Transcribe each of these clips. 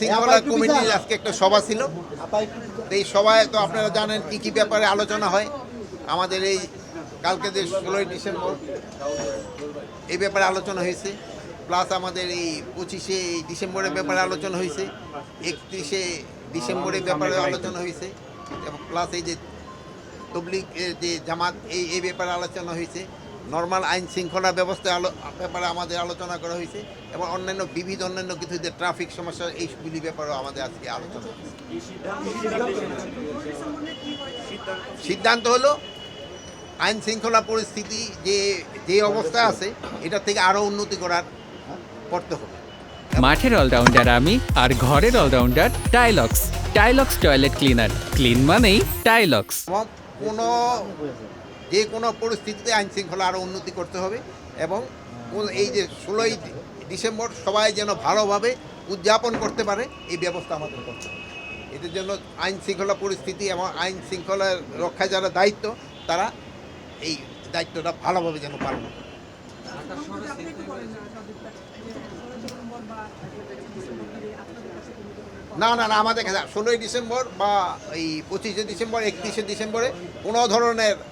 শৃঙ্খলা কমিটির আজকে একটা সভা ছিল। এই সভায় তো আপনারা জানেন কি কি ব্যাপারে আলোচনা হয়। আমাদের এই কালকে যে 16ই ডিসেম্বর এই ব্যাপারে আলোচনা হয়েছে, প্লাস আমাদের এই 25শে ডিসেম্বরের ব্যাপারে আলোচনা হয়েছে, 31শে ডিসেম্বরের ব্যাপারে আলোচনা হয়েছে, এবং প্লাস এই যে তবলিগ যে জামাত এই ব্যাপারে আলোচনা হয়েছে, নর্মাল আইন শৃঙ্খলা ব্যবস্থা ব্যাপারে আমাদের আলোচনা করা হয়েছে, এবং অন্যান্য অন্যান্য কিছু যে ট্রাফিক সমস্যা এইগুলি ব্যাপারেও আমাদের আজকে আলোচনা হয়েছে। সিদ্ধান্ত হলো আইন শৃঙ্খলা পরিস্থিতি যে অবস্থা আছে এটা থেকে আরও উন্নতি করতে হবে। মাঠের অলরাউন্ডার আমি, আর ঘরের allrounder Tylox. Tylox toilet cleaner, clean মানেই টাইলক্স। এবং যে কোনো পরিস্থিতিতে আইন শৃঙ্খলা আরও উন্নতি করতে হবে, এবং এই যে 16ই ডিসেম্বর সবাই যেন ভালোভাবে উদযাপন করতে পারে এই ব্যবস্থা আমাদের করতে হবে। এটার জন্য আইন শৃঙ্খলা পরিস্থিতি এবং আইন শৃঙ্খলা রক্ষায় যারা দায়িত্ব তারা এই দায়িত্বটা ভালোভাবে যেন পালন করে। না না না, আমাদের কাছে 16ই ডিসেম্বর বা এই 25শে ডিসেম্বর 31শে ডিসেম্বরে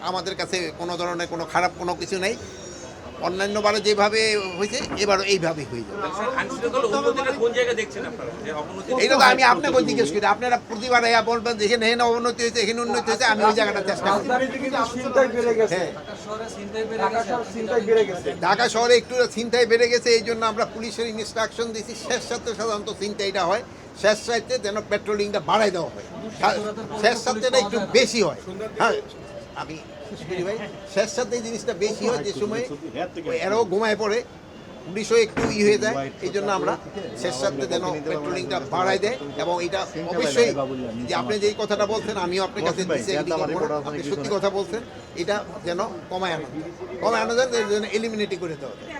আমাদের কাছে কোনো ধরনের কোনো খারাপ কোনো কিছু নেই। অন্যান্যবারে যেভাবে হয়েছে এবারও এইভাবেই হয়ে যাবে। এইটা তো আমি আপনাকে জিজ্ঞেস করি, আপনারা প্রতিবার বলবেন যেখানে এখানে অবনতি হয়েছে, এখানে উন্নতি হয়েছে, আমি ওই জায়গাটা চেষ্টা করি। ঢাকা শহরে একটু ছিনতাই বেড়ে গেছে, এই জন্য আমরা পুলিশের ইনস্ট্রাকশন দিয়েছি শেষ সাথে সাধারণত ছিনতাইটা হয়, শেষ সাথে যেন পেট্রোলিংটা বাড়াই দেওয়া হয়, শেষ সাথেটা একটু বেশি হয়। হ্যাঁ, আমি ভাই শেষ সাথে এই জিনিসটা বেশি হয়, যে সময় এরাও ঘুমায় পড়ে, পুলিশও একটু হয়ে যায়, এই জন্য আমরা শেষ সাথে যেন পেট্রোলিংটা বাড়াই দেয়। এবং এটা অবশ্যই যে আপনি যেই কথাটা বলছেন আমিও আপনার কাছে আপনি সত্যি কথা বলছেন, এটা যেন কমায় আনা যায়, এলিমিনেটই করে দেওয়া যায়।